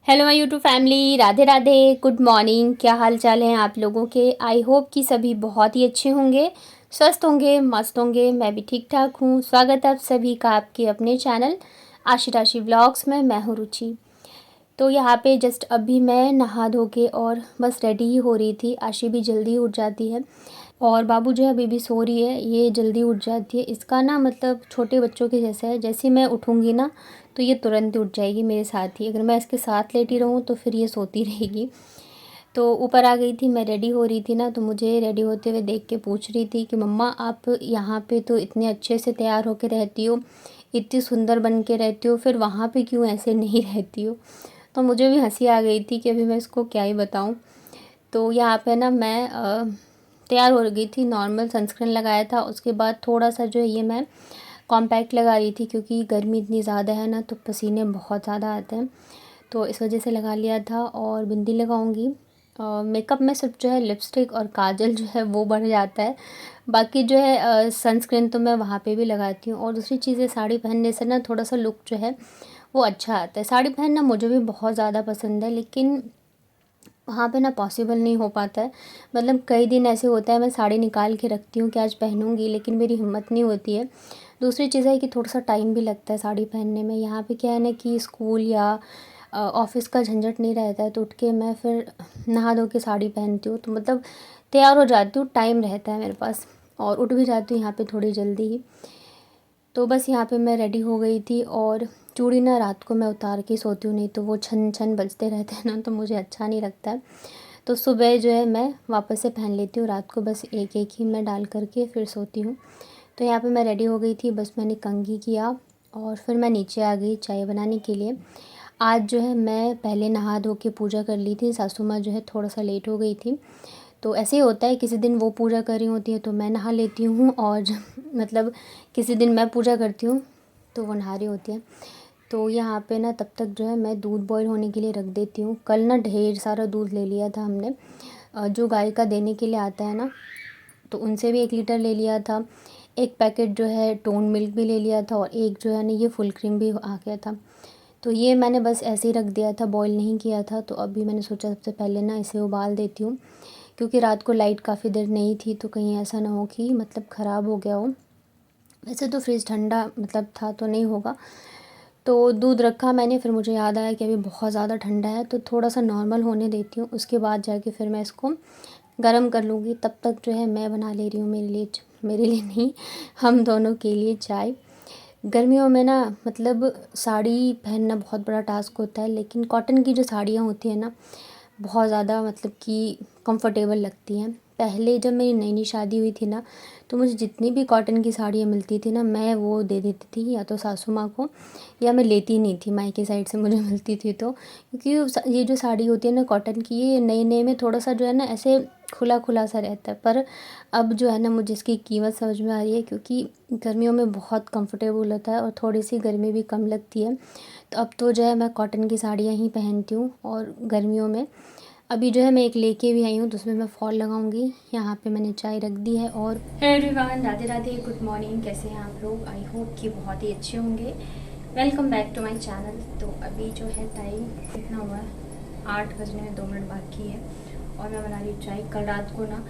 Hello my YouTube family, Radhe Radhe, good morning. क्या हाल चाल हैं आप लोगों के। आई होप कि सभी बहुत ही अच्छे होंगे, स्वस्थ होंगे, मस्त होंगे। मैं भी ठीक ठाक हूँ। स्वागत है आप सभी का आपके अपने चैनल आशी राशि व्लॉग्स में। मैं हूँ रुचि। तो यहाँ पे जस्ट अभी मैं नहा धो के और बस रेडी ही हो रही थी। आशी भी जल्दी उठ जाती है और बाबू जो है अभी भी सो रही है, ये जल्दी उठ जाती है। इसका ना मतलब छोटे बच्चों के जैसा है, जैसे मैं उठूँगी ना तो ये तुरंत ही उठ जाएगी मेरे साथ ही। अगर मैं इसके साथ लेटी रहूँ तो फिर ये सोती रहेगी। तो ऊपर आ गई थी, मैं रेडी हो रही थी ना, तो मुझे रेडी होते हुए देख के पूछ रही थी कि मम्मा आप यहाँ पे तो इतने अच्छे से तैयार होके रहती हो, इतनी सुंदर बन के रहती हो, फिर वहाँ पे क्यों ऐसे नहीं रहती हो। तो मुझे भी हंसी आ गई थी कि अभी मैं इसको क्या ही बताऊँ। तो यहाँ पे ना मैं तैयार हो गई थी, नॉर्मल सनस्क्रीन लगाया था, उसके बाद थोड़ा सा जो है ये मैं कॉम्पैक्ट लगा रही थी क्योंकि गर्मी इतनी ज़्यादा है ना, तो पसीने बहुत ज़्यादा आते हैं, तो इस वजह से लगा लिया था। और बिंदी लगाऊंगी। मेकअप में सिर्फ जो है लिपस्टिक और काजल जो है वो बढ़ जाता है, बाकी जो है सनस्क्रीन तो मैं वहाँ पे भी लगाती हूँ। और दूसरी चीज़ है, साड़ी पहनने से ना थोड़ा सा लुक जो है वो अच्छा आता है। साड़ी पहनना मुझे भी बहुत ज़्यादा पसंद है, लेकिन वहाँ पे ना पॉसिबल नहीं हो पाता है। मतलब कई दिन ऐसे होता है मैं साड़ी निकाल के रखती हूँ कि आज पहनूंगी, लेकिन मेरी हिम्मत नहीं होती है। दूसरी चीज़ है कि थोड़ा सा टाइम भी लगता है साड़ी पहनने में। यहाँ पे क्या है ना कि स्कूल या ऑफिस का झंझट नहीं रहता है, तो उठ के मैं फिर नहा धो के साड़ी पहनती हूँ, तो मतलब तैयार हो जाती हूँ, टाइम रहता है मेरे पास, और उठ भी जाती हूँ यहाँ पे थोड़ी जल्दी ही। तो बस यहाँ पे मैं रेडी हो गई थी। और चूड़ी ना रात को मैं उतार के सोती हूँ, नहीं तो वो छन छन बजते रहते हैं ना, तो मुझे अच्छा नहीं लगता है। तो सुबह जो है मैं वापस से पहन लेती हूँ, रात को बस एक एक ही मैं डाल करके फिर सोती हूँ। तो यहाँ पे मैं रेडी हो गई थी, बस मैंने कंघी किया और फिर मैं नीचे आ गई चाय बनाने के लिए। आज जो है मैं पहले नहा धो के पूजा कर ली थी, सासू माँ जो है थोड़ा सा लेट हो गई थी। तो ऐसे ही होता है, किसी दिन वो पूजा कर रही होती है तो मैं नहा लेती हूँ, और मतलब किसी दिन मैं पूजा करती हूँ तो वो नहा रही होती है। तो यहाँ पे ना तब तक जो है मैं दूध बॉईल होने के लिए रख देती हूँ। कल ना ढेर सारा दूध ले लिया था हमने, जो गाय का देने के लिए आता है ना, तो उनसे भी 1 लीटर ले लिया था। एक पैकेट जो है टोन मिल्क भी ले लिया था, और एक जो है ना ये फुल क्रीम भी आ गया था। तो ये मैंने बस ऐसे ही रख दिया था, बॉईल नहीं किया था। तो अभी मैंने सोचा सबसे पहले ना इसे उबाल देती हूँ, क्योंकि रात को लाइट काफ़ी देर नहीं थी, तो कहीं ऐसा ना हो कि मतलब ख़राब हो गया हो। वैसे तो फ्रिज ठंडा मतलब था तो नहीं होगा। तो दूध रखा मैंने, फिर मुझे याद आया कि अभी बहुत ज़्यादा ठंडा है, तो थोड़ा सा नॉर्मल होने देती हूँ, उसके बाद जाके फिर मैं इसको गरम कर लूँगी। तब तक जो है मैं बना ले रही हूँ मेरे लिए नहीं, हम दोनों के लिए चाय। गर्मियों में ना मतलब साड़ी पहनना बहुत बड़ा टास्क होता है, लेकिन कॉटन की जो साड़ियाँ होती हैं ना बहुत ज़्यादा मतलब कि कंफर्टेबल लगती हैं। पहले जब मेरी नई नई शादी हुई थी ना, तो मुझे जितनी भी कॉटन की साड़ियाँ मिलती थी ना, मैं वो दे देती थी या तो सासू माँ को, या मैं लेती नहीं थी मायके साइड से मुझे मिलती थी तो। क्योंकि ये जो साड़ी होती है ना कॉटन की, ये नए नए में थोड़ा सा जो है ना ऐसे खुला खुला सा रहता है, पर अब जो है ना मुझे इसकी कीमत समझ में आ रही है, क्योंकि गर्मियों में बहुत कंफर्टेबल होता है और थोड़ी सी गर्मी भी कम लगती है। तो अब तो जो है मैं कॉटन की साड़ियाँ ही पहनती हूँ। और गर्मियों में अभी जो है मैं एक लेके भी आई हूँ, तो उसमें मैं फॉल लगाऊंगी। यहाँ पे मैंने चाय रख दी है। और hello everyone, Radhe Radhe, good morning. कैसे हैं आप लोग। आई होप कि बहुत ही अच्छे होंगे। Welcome back to my channel. तो अभी जो है टाइम कितना हुआ है, 8 बजने में 2 मिनट बाकी है, और मैं बना रही हूँ चाय। कल रात को ना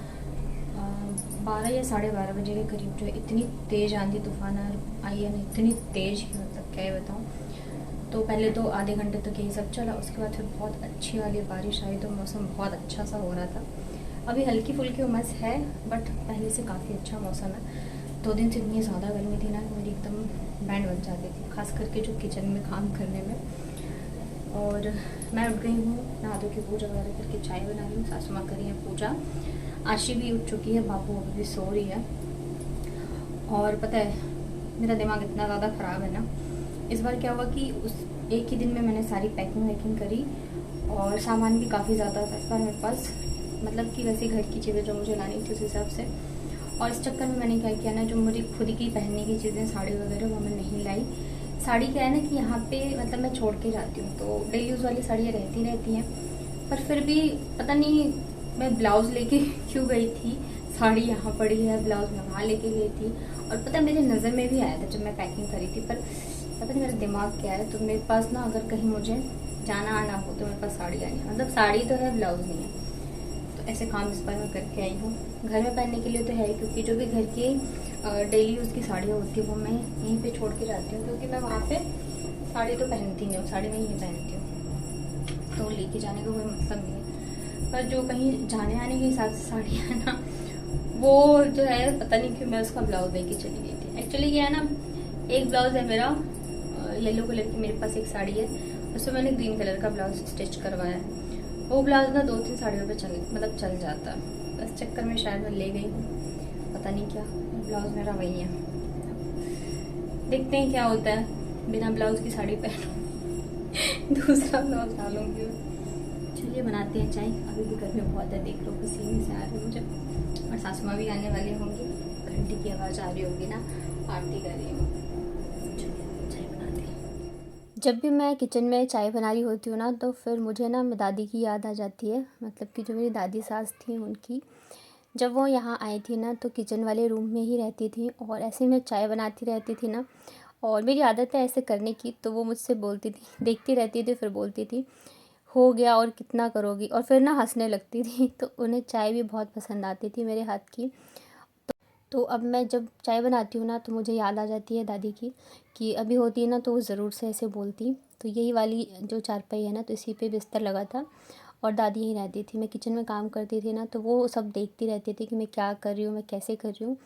12 या 12:30 बजे के करीब जो है इतनी तेज़ आंधी तूफान आई है ना, इतनी तेज़ कि मतलब क्या ही बताऊँ। तो पहले तो आधे घंटे तक यही सब चला, उसके बाद फिर बहुत अच्छी वाली बारिश आई, तो मौसम बहुत अच्छा सा हो रहा था। अभी हल्की फुल्की उमस है, बट पहले से काफ़ी अच्छा मौसम है। 2 दिन से इतनी ज़्यादा गर्मी थी ना, मेरी एकदम बैंड बन जाती थी, खास करके जो किचन में काम करने में। और मैं उठ गई हूँ, नहा धो के पूजा वगैरह करके चाय बना रही हूँ, सासू माँ करी है पूजा, आशी भी उठ चुकी है, बाबू अभी भी सो रही है। और पता है मेरा दिमाग इतना ज़्यादा ख़राब है ना, इस बार क्या हुआ कि उस एक ही दिन में मैंने सारी पैकिंग वैकिंग करी, और सामान भी काफ़ी ज़्यादा था इस बार मेरे पास, मतलब कि वैसे घर की चीज़ें जो मुझे लानी थी उस हिसाब से। और इस चक्कर में मैंने क्या किया ना, जो मुझे खुद की पहनने की चीज़ें साड़ी वगैरह वो मैं नहीं लाई। साड़ी क्या है ना कि यहाँ पे मतलब मैं छोड़ के जाती हूँ, तो डेली यूज़ वाली साड़ियाँ रहती हैं, पर फिर भी पता नहीं मैं ब्लाउज़ लेके क्यों गई थी। साड़ी यहाँ पड़ी है, ब्लाउज़ मैं वहाँ लेके गई थी। और पता मेरे नज़र में भी आया था जब मैं पैकिंग करी थी, पर पता नहीं मेरा दिमाग क्या है। तो मेरे पास ना अगर कहीं मुझे जाना आना हो तो मेरे पास साड़ियाँ नहीं, मतलब साड़ी तो है, ब्लाउज नहीं है। तो ऐसे काम इस बार मैं करके आई हूँ। घर में पहनने के लिए तो है, क्योंकि जो भी घर की डेली यूज़ की साड़ियाँ होती है वो मैं यहीं पे छोड़ के जाती हूँ, क्योंकि मैं वहाँ पे साड़ी तो पहनती नहीं हूँ, साड़ी मैं यहीं पहनती हूँ, तो लेके जाने का कोई मतलब नहीं है। पर जो कहीं जाने आने के हिसाब से साड़ियाँ है ना, वो जो है पता नहीं क्यों मैं उसका ब्लाउज लेके चली गई थी। एक्चुअली क्या है ना, एक ब्लाउज है मेरा येलो कलर की, मेरे पास एक साड़ी है, उसमें मैंने ग्रीन कलर का ब्लाउज स्टिच करवाया है। वो ब्लाउज ना 2-3 साड़ियों पे चल जाता है। बस चक्कर में शायद मैं ले गई हूँ, पता नहीं क्या। ब्लाउज मेरा वही है, देखते हैं क्या होता है। बिना ब्लाउज की साड़ी पहनूं दूसरा ब्लाउज डालूंगी। चलिए बनाते हैं चाय। अभी भी गर्मी बहुत है, देख लो पसीने से आ रहे मुझे। और सासू माँ भी आने वाली होंगी, घंटी की आवाज़ आ रही होगी ना, आरती कर रही हूँ। चाय बनाते हैं। जब भी मैं किचन में चाय बना रही होती हूँ ना, तो फिर मुझे ना मेरी दादी की याद आ जाती है। मतलब कि जो मेरी दादी सास थी उनकी, जब वो यहाँ आई थी ना तो किचन वाले रूम में ही रहती थी, और ऐसे में चाय बनाती रहती थी ना। और मेरी आदत है ऐसे करने की, तो वो मुझसे बोलती थी, देखती रहती थी, फिर बोलती थी हो गया और कितना करोगी, और फिर ना हंसने लगती थी। तो उन्हें चाय भी बहुत पसंद आती थी मेरे हाथ की। तो अब मैं जब चाय बनाती हूँ ना तो मुझे याद आ जाती है दादी की, कि अभी होती है ना तो वो ज़रूर से ऐसे बोलती। तो यही वाली जो चारपाई है ना, तो इसी पे बिस्तर लगा था, और दादी यहीं रहती थी। मैं किचन में काम करती थी ना, तो वो सब देखती रहती थी कि मैं क्या कर रही हूँ, मैं कैसे कर रही हूँ।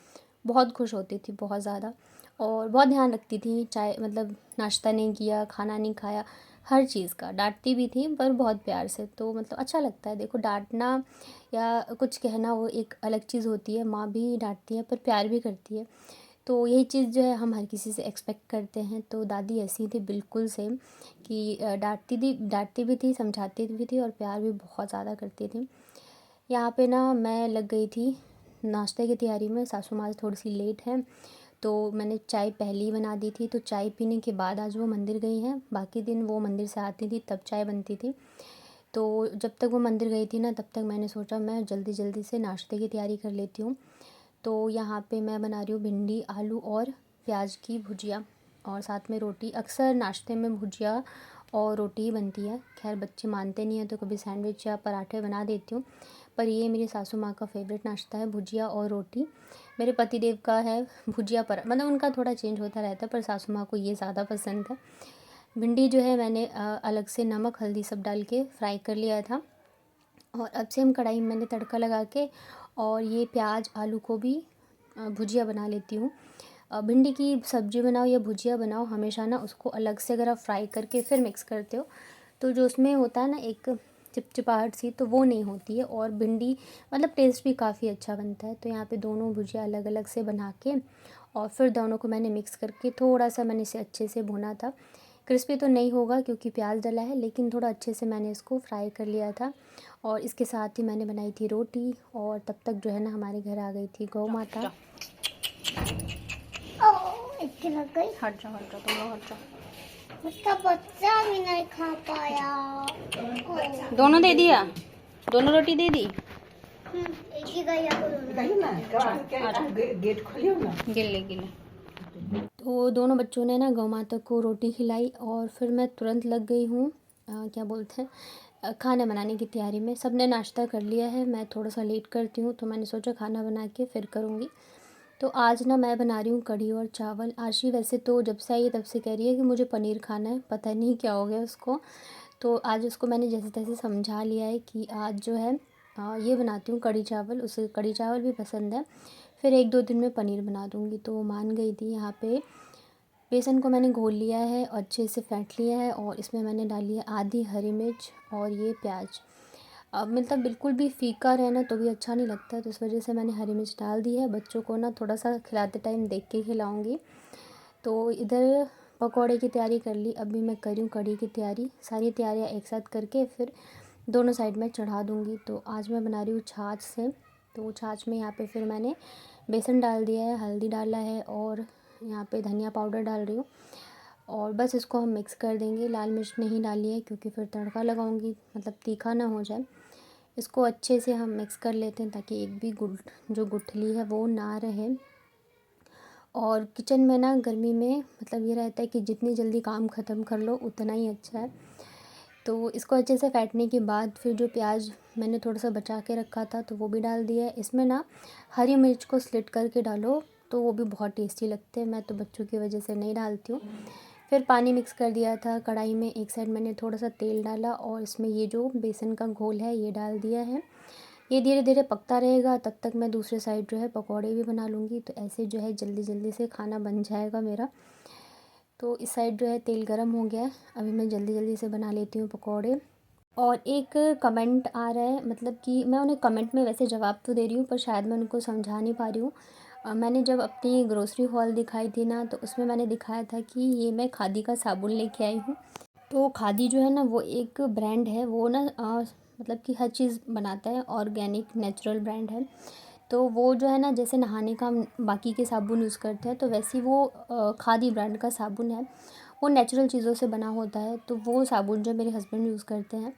बहुत खुश होती थी, बहुत ज़्यादा। और बहुत ध्यान रखती थी, चाय मतलब नाश्ता नहीं किया, खाना नहीं खाया, हर चीज़ का डांटती भी थी, पर बहुत प्यार से। तो मतलब अच्छा लगता है, देखो डांटना या कुछ कहना वो एक अलग चीज़ होती है। माँ भी डांटती है पर प्यार भी करती है, तो यही चीज़ जो है हम हर किसी से एक्सपेक्ट करते हैं। तो दादी ऐसी थी बिल्कुल सेम, कि डांटती भी थी, समझाती भी थी, और प्यार भी बहुत ज़्यादा करती थी। यहाँ पे ना मैं लग गई थी नाश्ते की तैयारी में। सासू माँ थोड़ी सी लेट है, तो मैंने चाय पहले ही बना दी थी। तो चाय पीने के बाद आज वो मंदिर गई हैं, बाकी दिन वो मंदिर से आती थी तब चाय बनती थी। तो जब तक वो मंदिर गई थी ना, तब तक मैंने सोचा मैं जल्दी जल्दी से नाश्ते की तैयारी कर लेती हूँ। तो यहाँ पे मैं बना रही हूँ भिंडी आलू और प्याज की भुजिया, और साथ में रोटी। अक्सर नाश्ते में भुजिया और रोटी ही बनती है। खैर बच्चे मानते नहीं हैं तो कभी सैंडविच या पराठे बना देती हूँ, पर ये मेरी सासू माँ का फेवरेट नाश्ता है, भुजिया और रोटी। मेरे पतिदेव का है भुजिया पर, मतलब उनका थोड़ा चेंज होता रहता है, पर सासू माँ को ये ज़्यादा पसंद है। भिंडी जो है मैंने अलग से नमक हल्दी सब डाल के फ्राई कर लिया था, और अब सेम कढ़ाई में मैंने तड़का लगा के, और ये प्याज आलू को भी भुजिया बना लेती हूँ। भिंडी की सब्ज़ी बनाओ या भुजिया बनाओ, हमेशा ना उसको अलग से अगर आप फ्राई करके फिर मिक्स करते हो, तो जो उसमें होता है ना एक चिपचिपाहट सी, तो वो नहीं होती है, और भिंडी मतलब टेस्ट भी काफ़ी अच्छा बनता है। तो यहाँ पे दोनों भुजिया अलग अलग से बना के, और फिर दोनों को मैंने मिक्स करके थोड़ा सा मैंने इसे अच्छे से भुना था। क्रिस्पी तो नहीं होगा क्योंकि प्याज डला है, लेकिन थोड़ा अच्छे से मैंने इसको फ्राई कर लिया था। और इसके साथ ही मैंने बनाई थी रोटी, और तब तक जो है ना हमारे घर आ गई थी गौ माता। लग गई। हट जाओ तुम लोग हट जाओ। उसका बच्चा भी नहीं खा पाया। दोनों दे दिया, दोनों रोटी दे दी। एक ही गेट खोलियो ना, गिले गिले। तो दोनों बच्चों ने ना गौ माता को रोटी खिलाई, और फिर मैं तुरंत लग गई हूँ क्या बोलते हैं खाना बनाने की तैयारी में। सब ने नाश्ता कर लिया है, मैं थोड़ा सा लेट करती हूँ, तो मैंने सोचा खाना बना के फिर करूँगी। तो आज ना मैं बना रही हूँ कढ़ी और चावल। आशी वैसे तो जब से आई है तब से कह रही है कि मुझे पनीर खाना है, पता नहीं क्या हो गया उसको। तो आज उसको मैंने जैसे तैसे समझा लिया है कि आज जो है ये बनाती हूँ कढ़ी चावल, उसे कढ़ी चावल भी पसंद है। फिर 1-2 दिन में पनीर बना दूँगी, तो वो मान गई थी। यहाँ पे बेसन को मैंने घोल लिया है, अच्छे से फेंट लिया है, और इसमें मैंने डाली है आधी हरी मिर्च और ये प्याज। अब मतलब बिल्कुल भी फीका रहना तो भी अच्छा नहीं लगता, तो इस वजह से मैंने हरी मिर्च डाल दी है। बच्चों को ना थोड़ा सा खिलाते टाइम देख के खिलाऊँगी। तो इधर पकौड़े की तैयारी कर ली, अभी मैं कर रही हूँ कढ़ी की तैयारी। सारी तैयारियाँ एक साथ करके फिर दोनों साइड में चढ़ा दूँगी। तो आज मैं बना रही हूँ छाछ से। तो छाछ में यहाँ पे फिर मैंने बेसन डाल दिया है, हल्दी डाला है, और यहाँ पे धनिया पाउडर डाल रही हूँ, और बस इसको हम मिक्स कर देंगे। लाल मिर्च नहीं डाली है क्योंकि फिर तड़का लगाऊंगी, मतलब तीखा ना हो जाए। इसको अच्छे से हम मिक्स कर लेते हैं ताकि एक भी जो गुठली है वो ना रहे। और किचन में ना गर्मी में मतलब ये रहता है कि जितनी जल्दी काम ख़त्म कर लो उतना ही अच्छा है। तो इसको अच्छे से फेंटने के बाद फिर जो प्याज मैंने थोड़ा सा बचा के रखा था तो वो भी डाल दिया है। इसमें ना हरी मिर्च को स्लिट करके डालो तो वो भी बहुत टेस्टी लगते हैं। मैं तो बच्चों की वजह से नहीं डालती हूँ। फिर पानी मिक्स कर दिया था कढ़ाई में। एक साइड मैंने थोड़ा सा तेल डाला और इसमें ये जो बेसन का घोल है ये डाल दिया है। ये धीरे धीरे पकता रहेगा, तब तक मैं दूसरे साइड जो है पकौड़े भी बना लूँगी। तो ऐसे जो है जल्दी जल्दी से खाना बन जाएगा मेरा। तो इस साइड जो है तेल गरम हो गया है, अभी मैं जल्दी जल्दी से बना लेती हूँ पकौड़े। और एक कमेंट आ रहा है, मतलब कि मैं उन्हें कमेंट में वैसे जवाब तो दे रही हूँ पर शायद मैं उनको समझा नहीं पा रही हूँ। मैंने जब अपनी ग्रोसरी हॉल दिखाई थी ना तो उसमें मैंने दिखाया था कि ये मैं खादी का साबुन लेके आई हूँ। तो खादी जो है ना वो एक ब्रांड है, वो ना मतलब कि हर चीज़ बनाता है, ऑर्गेनिक नेचुरल ब्रांड है। तो वो जो है ना जैसे नहाने का हम बाकी के साबुन यूज़ करते हैं तो वैसे ही वो खादी ब्रांड का साबुन है। वो नेचुरल चीज़ों से बना होता है। तो वो साबुन जो मेरे हस्बैंड यूज़ करते हैं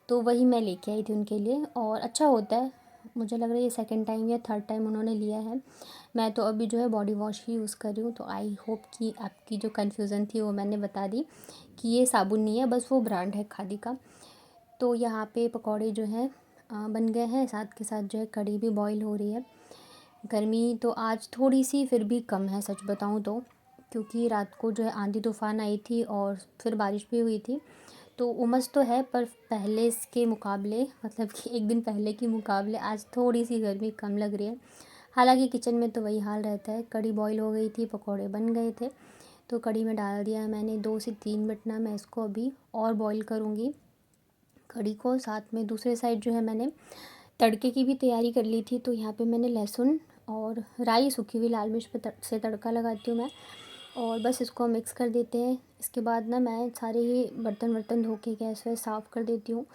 तो वही मैं लेके आई थी उनके लिए और अच्छा होता है। मुझे लग रहा है ये सेकंड टाइम या थर्ड टाइम उन्होंने लिया है। मैं तो अभी जो है बॉडी वॉश ही यूज़ कर रही हूँ। तो आई होप कि आपकी जो कन्फ्यूज़न थी वो मैंने बता दी कि ये साबुन नहीं है, बस वो ब्रांड है खादी का। तो यहाँ पे पकौड़े जो हैं बन गए हैं, साथ के साथ जो है कढ़ी भी बॉईल हो रही है। गर्मी तो आज थोड़ी सी फिर भी कम है सच बताऊँ तो, क्योंकि रात को जो है आंधी तूफ़ान आई थी और फिर बारिश भी हुई थी। तो उमस तो है पर पहले के मुकाबले, मतलब कि एक दिन पहले के मुकाबले आज थोड़ी सी गर्मी कम लग रही है। हालांकि किचन में तो वही हाल रहता है। कढ़ी बॉईल हो गई थी, पकौड़े बन गए थे, तो कढ़ी में डाल दिया है मैंने। 2 से 3 मिनट ना मैं इसको अभी और बॉईल करूँगी कढ़ी को। साथ में दूसरे साइड जो है मैंने तड़के की भी तैयारी कर ली थी। तो यहाँ पे मैंने लहसुन और राई, सूखी हुई लाल मिर्च पे से तड़का लगाती हूँ मैं, और बस इसको मिक्स कर देते हैं। इसके बाद ना मैं सारे ही बर्तन वर्तन धो के गैस वैस साफ़ कर देती हूँ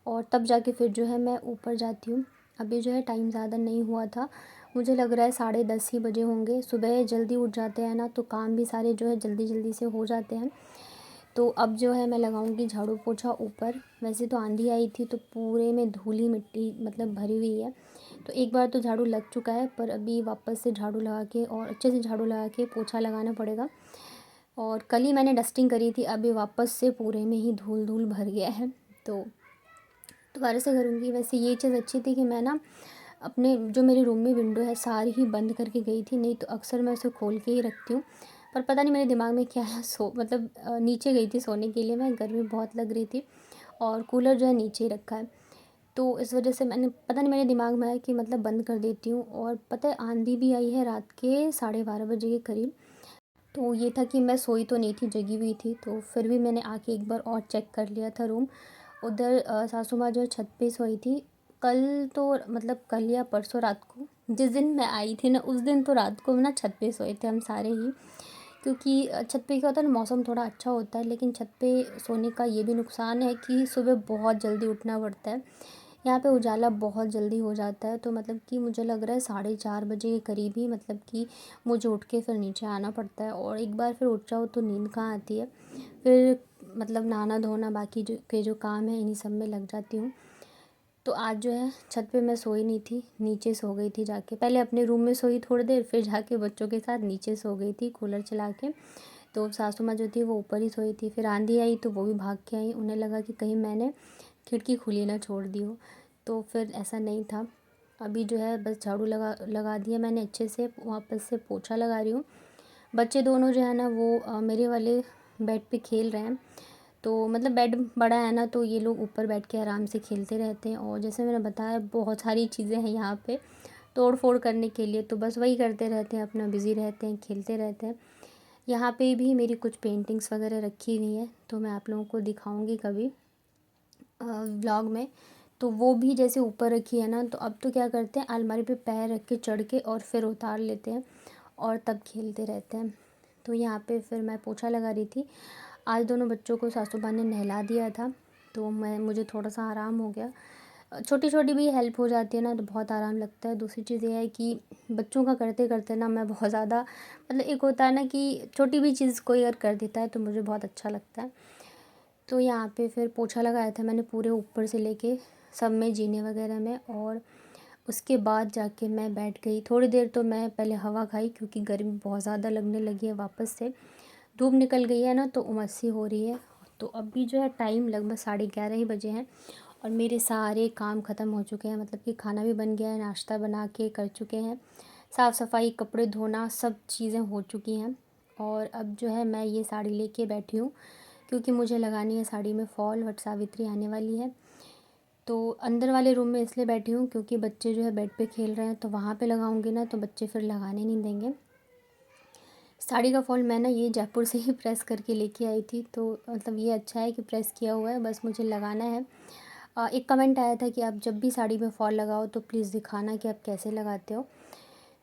और तब जाके फिर जो है मैं ऊपर जाती हूँ। अभी जो है टाइम ज़्यादा नहीं हुआ था, मुझे लग रहा है 10:30 ही बजे होंगे। सुबह जल्दी उठ जाते हैं ना तो काम भी सारे जो है जल्दी जल्दी से हो जाते हैं। तो अब जो है मैं लगाऊंगी झाड़ू पोछा ऊपर। वैसे तो आंधी आई थी तो पूरे में धूली मिट्टी मतलब भरी हुई है। तो एक बार तो झाड़ू लग चुका है पर अभी वापस से झाड़ू लगा के और अच्छे से झाड़ू लगा के पोछा लगाना पड़ेगा। और कल ही मैंने डस्टिंग करी थी, अभी वापस से पूरे में ही धूल धूल भर गया है। तो दोबारा से करूँगी। वैसे ये चीज़ अच्छी थी कि मैं ना अपने जो मेरे रूम में विंडो है सारी ही बंद करके गई थी, नहीं तो अक्सर मैं उसे खोल के ही रखती हूँ। पर पता नहीं मेरे दिमाग में क्या है, मतलब नीचे गई थी सोने के लिए मैं, गर्मी बहुत लग रही थी और कूलर जो है नीचे ही रखा है। तो इस वजह से मैंने, पता नहीं मेरे दिमाग में आया कि मतलब बंद कर देती हूँ। और पता है आंधी भी आई है रात के 12:30 बजे के करीब। तो ये था कि मैं सोई तो नहीं थी, जगी हुई थी। तो फिर भी मैंने आके एक बार और चेक कर लिया था रूम। उधर सासू माँ जो है छत पे सोई थी। कल तो मतलब कल या परसों रात को, जिस दिन मैं आई थी ना उस दिन तो रात को ना छत पे सोए थे हम सारे ही। क्योंकि छत पे क्या होता है ना, मौसम थोड़ा अच्छा होता है, लेकिन छत पे सोने का ये भी नुकसान है कि सुबह बहुत जल्दी उठना पड़ता है। यहाँ पे उजाला बहुत जल्दी हो जाता है। तो मतलब कि मुझे लग रहा है 4:30 बजे के करीब ही मतलब कि मुझे उठ के फिर नीचे आना पड़ता है। और एक बार फिर उठ जाओ तो नींद कहाँ आती है। फिर मतलब नहाना धोना बाकी जो काम है इन्हीं सब में लग जाती हूँ। तो आज जो है छत पे मैं सोई नहीं थी, नीचे सो गई थी जाके। पहले अपने रूम में सोई थोड़ी देर, फिर जाके बच्चों के साथ नीचे सो गई थी कूलर चला के। तो सासू माँ जो थी वो ऊपर ही सोई थी। फिर आंधी आई तो वो भी भाग के आई, उन्हें लगा कि कहीं मैंने खिड़की खुली ना छोड़ दी हो। तो फिर ऐसा नहीं था। अभी जो है बस झाड़ू लगा लगा दिया मैंने अच्छे से, वापस से पोछा लगा रही हूँ। बच्चे दोनों जो है ना वो मेरे वाले बेड पे खेल रहे हैं। तो मतलब बेड बड़ा है ना तो ये लोग ऊपर बैठ के आराम से खेलते रहते हैं। और जैसे मैंने बताया बहुत सारी चीज़ें हैं यहाँ पे तोड़ फोड़ करने के लिए, तो बस वही करते रहते हैं, अपना बिज़ी रहते हैं, खेलते रहते हैं। यहाँ पे भी मेरी कुछ पेंटिंग्स वगैरह रखी हुई हैं, तो मैं आप लोगों को दिखाऊंगी कभी व्लॉग में। तो वो भी जैसे ऊपर रखी है ना, तो अब तो क्या करते हैं अलमारी पे पैर रख के चढ़ के और फिर उतार लेते हैं और तब खेलते रहते हैं। तो यहाँ पे फिर मैं पोछा लगा रही थी। आज दोनों बच्चों को सासू माँ ने नहला दिया था तो मुझे थोड़ा सा आराम हो गया। छोटी छोटी भी हेल्प हो जाती है ना तो बहुत आराम लगता है। दूसरी चीज़ ये है कि बच्चों का करते करते ना मैं बहुत ज़्यादा, मतलब एक होता है ना कि छोटी भी चीज़ कोई अगर कर देता है तो मुझे बहुत अच्छा लगता है। तो यहाँ पे फिर पोछा लगाया था मैंने पूरे ऊपर से लेके सब में, जीने वगैरह में। और उसके बाद जाके मैं बैठ गई थोड़ी देर। तो मैं पहले हवा खाई क्योंकि गर्मी बहुत ज़्यादा लगने लगी है, वापस से धूप निकल गई है ना तो उमस सी हो रही है। तो अभी जो है टाइम लगभग 11:30 ही बजे हैं और मेरे सारे काम ख़त्म हो चुके हैं। मतलब कि खाना भी बन गया है, नाश्ता बना के कर चुके हैं, साफ़ सफाई, कपड़े धोना, सब चीज़ें हो चुकी हैं। और अब जो है मैं ये साड़ी लेके बैठी हूँ क्योंकि मुझे लगानी है साड़ी में फ़ॉल। वट सावित्री आने वाली है, तो अंदर वाले रूम में इसलिए बैठी हूँ क्योंकि बच्चे जो है बेड पे खेल रहे हैं, तो वहाँ पे लगाऊंगी ना तो बच्चे फिर लगाने नहीं देंगे। साड़ी का फ़ॉल मैं ना ये जयपुर से ही प्रेस करके लेके आई थी, तो मतलब ये अच्छा है कि प्रेस किया हुआ है, बस मुझे लगाना है। एक कमेंट आया था कि आप जब भी साड़ी में फ़ॉल लगाओ तो प्लीज़ दिखाना कि आप कैसे लगाते हो।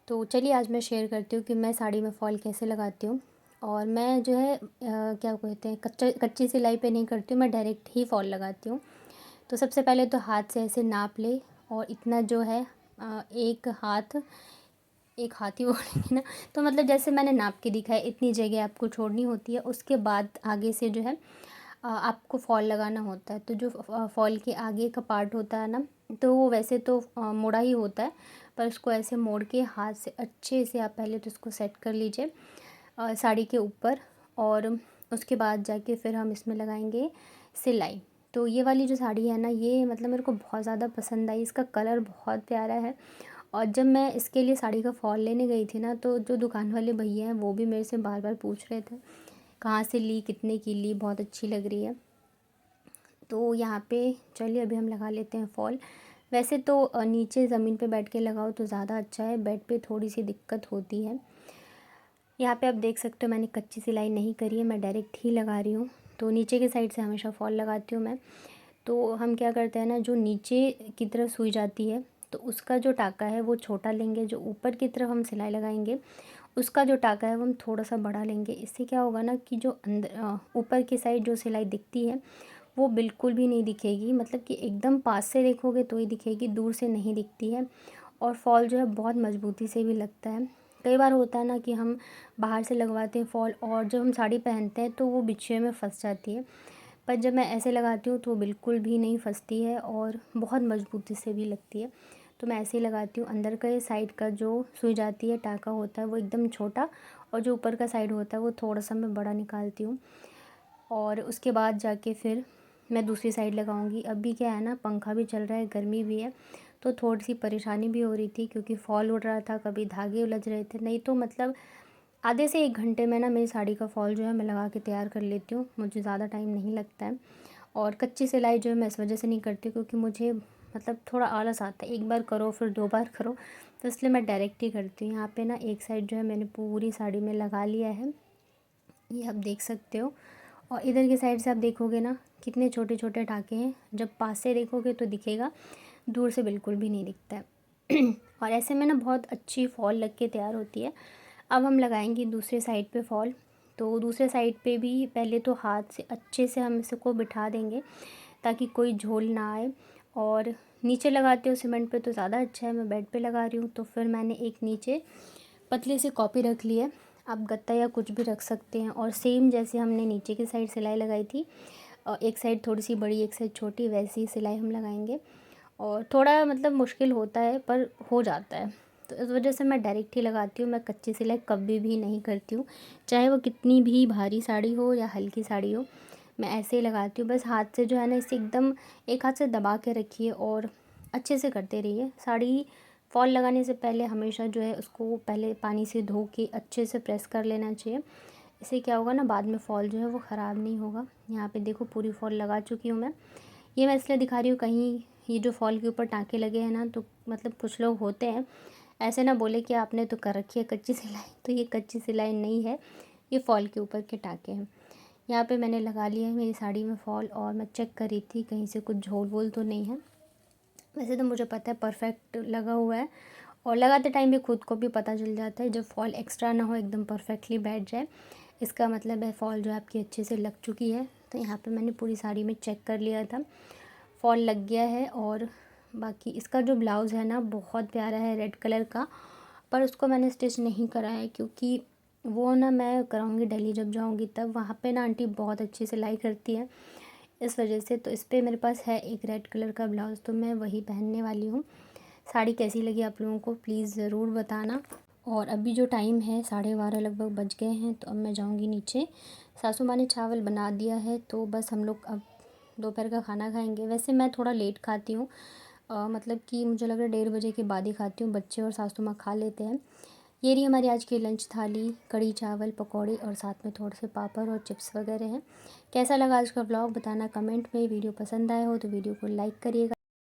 तो चलिए आज मैं शेयर करती हूँ कि मैं साड़ी में फ़ॉल कैसे लगाती हूँ। और मैं जो है क्या कहते हैं, कच्ची सिलाई पे नहीं करती हूँ, मैं डायरेक्ट ही फ़ॉल लगाती हूँ। तो सबसे पहले तो हाथ से ऐसे नाप ले और इतना जो है एक हाथ ही बोलेंगे ना, तो मतलब जैसे मैंने नाप के दिखाया इतनी जगह आपको छोड़नी होती है। उसके बाद आगे से जो है आपको फ़ॉल लगाना होता है। तो जो फ़ॉल के आगे का पार्ट होता है ना, तो वो वैसे तो मुड़ा ही होता है, पर उसको ऐसे मोड़ के हाथ से अच्छे से आप पहले तो उसको सेट कर लीजिए साड़ी के ऊपर। और उसके बाद जाके फिर हम इसमें लगाएंगे सिलाई। तो ये वाली जो साड़ी है ना, ये मतलब मेरे को बहुत ज़्यादा पसंद आई, इसका कलर बहुत प्यारा है। और जब मैं इसके लिए साड़ी का फ़ॉल लेने गई थी ना, तो जो दुकान वाले भैया हैं वो भी मेरे से बार बार पूछ रहे थे कहाँ से ली, कितने की ली, बहुत अच्छी लग रही है। तो यहाँ पे चलिए अभी हम लगा लेते हैं फ़ॉल। वैसे तो नीचे ज़मीन पे बैठ के लगाओ तो ज़्यादा अच्छा है, बेड पे थोड़ी सी दिक्कत होती है। यहाँ पे आप देख सकते हो मैंने कच्ची सिलाई नहीं करी है, मैं डायरेक्ट ही लगा रही हूँ। तो नीचे की साइड से हमेशा फ़ॉल लगाती हूँ मैं। तो हम क्या करते हैं ना, जो नीचे की तरफ सुई जाती है तो उसका जो टाका है वो छोटा लेंगे, जो ऊपर की तरफ हम सिलाई लगाएंगे उसका जो टाका है वो हम थोड़ा सा बड़ा लेंगे। इससे क्या होगा ना कि जो अंदर ऊपर की साइड जो सिलाई दिखती है वो बिल्कुल भी नहीं दिखेगी, मतलब कि एकदम पास से देखोगे तो ही दिखेगी, दूर से नहीं दिखती है। और फॉल जो है बहुत मजबूती से भी लगता है। कई बार होता है ना कि हम बाहर से लगवाते हैं फॉल और जब हम साड़ी पहनते हैं तो वो बिछुए में फंस जाती है, पर जब मैं ऐसे लगाती हूँ तो वो बिल्कुल भी नहीं फंसती है और बहुत मजबूती से भी लगती है। तो मैं ऐसे ही लगाती हूँ। अंदर का साइड का जो सुई जाती है टाका होता है वो एकदम छोटा, और जो ऊपर का साइड होता है वो थोड़ा सा मैं बड़ा निकालती हूँ। और उसके बाद जाके फिर मैं दूसरी साइड लगाऊंगी। अभी क्या है ना, पंखा भी चल रहा है, गर्मी भी है, तो थोड़ी सी परेशानी भी हो रही थी क्योंकि फॉल उड़ रहा था, कभी धागे उलझ रहे थे। नहीं तो मतलब आधे से 1 घंटे में ना मेरी साड़ी का फॉल जो है मैं लगा के तैयार कर लेती हूँ, मुझे ज़्यादा टाइम नहीं लगता है। और कच्ची सिलाई जो है मैं इस वजह से नहीं करती क्योंकि मुझे मतलब थोड़ा आलस आता है, एक बार करो फिर 2 बार करो, तो इसलिए मैं डायरेक्ट ही करती हूँ। यहाँ पे ना एक साइड जो है मैंने पूरी साड़ी में लगा लिया है, ये आप देख सकते हो। और इधर की साइड से आप देखोगे ना कितने छोटे छोटे टाके हैं, जब पास से देखोगे तो दिखेगा, दूर से बिल्कुल भी नहीं दिखता है। और ऐसे में ना बहुत अच्छी फॉल लग के तैयार होती है। अब हम लगाएंगे दूसरे साइड पे फॉल। तो दूसरे साइड पे भी पहले तो हाथ से अच्छे से हम इसको बिठा देंगे ताकि कोई झोल ना आए। और नीचे लगाते हो सीमेंट पे तो ज़्यादा अच्छा है, मैं बेड पे लगा रही हूँ तो फिर मैंने एक नीचे पतले से कॉपी रख ली है, आप गत्ता या कुछ भी रख सकते हैं। और सेम जैसे हमने नीचे की साइड सिलाई लगाई थी, और एक साइड थोड़ी सी बड़ी एक साइड छोटी, वैसी ही सिलाई हम लगाएंगे। और थोड़ा मतलब मुश्किल होता है पर हो जाता है, तो इस वजह से मैं डायरेक्ट ही लगाती हूँ। मैं कच्ची सिलाई कभी भी नहीं करती हूँ, चाहे वो कितनी भी भारी साड़ी हो या हल्की साड़ी हो, मैं ऐसे ही लगाती हूँ। बस हाथ से जो है ना इसे एकदम एक हाथ से दबा के रखिए और अच्छे से करते रहिए। साड़ी फॉल लगाने से पहले हमेशा जो है उसको पहले पानी से धो के अच्छे से प्रेस कर लेना चाहिए। इससे क्या होगा ना, बाद में फॉल जो है वो ख़राब नहीं होगा। यहाँ पे देखो पूरी फॉल लगा चुकी हूँ मैं। ये मैं इसलिए दिखा रही हूँ, कहीं ये जो फॉल के ऊपर टाँके लगे हैं ना, तो मतलब कुछ लोग होते हैं ऐसे ना बोले कि आपने तो कर रखी है कच्ची सिलाई, तो ये कच्ची सिलाई नहीं है, ये फॉल के ऊपर के टाँके हैं। यहाँ पे मैंने लगा लिया है मेरी साड़ी में फॉल, और मैं चेक कर रही थी कहीं से कुछ झोल वोल तो नहीं है। वैसे तो मुझे पता है परफेक्ट लगा हुआ है, और लगाते टाइम भी खुद को भी पता चल जाता है, जब फॉल एक्स्ट्रा ना हो, एकदम परफेक्टली बैठ जाए, इसका मतलब है फॉल जो आपकी अच्छे से लग चुकी है। तो यहाँ पे मैंने पूरी साड़ी में चेक कर लिया था, फॉल लग गया है। और बाकी इसका जो ब्लाउज़ है ना बहुत प्यारा है, रेड कलर का, पर उसको मैंने स्टिच नहीं करा है क्योंकि वो ना मैं कराऊंगी दिल्ली जब जाऊंगी तब, वहाँ पे ना आंटी बहुत अच्छी सिलाई करती है, इस वजह से। तो इस पर मेरे पास है एक रेड कलर का ब्लाउज़, तो मैं वही पहनने वाली हूँ। साड़ी कैसी लगी आप लोगों को प्लीज़ ज़रूर बताना। और अभी जो टाइम है 12:30 लगभग बज गए हैं, तो अब मैं जाऊँगी नीचे सासू माँ ने चावल बना दिया है, तो बस हम लोग अब दोपहर का खाना खाएंगे। वैसे मैं थोड़ा लेट खाती हूँ, मतलब कि मुझे लग रहा है 1:30 बजे के बाद ही खाती हूँ। बच्चे और सासू माँ खा लेते हैं। ये रही हमारी आज की लंच थाली, कढ़ी चावल, पकौड़े और साथ में थोड़े से पापड़ और चिप्स वगैरह हैं। कैसा लगा आज का व्लॉग बताना कमेंट में। वीडियो पसंद आया हो तो वीडियो को लाइक करिएगा।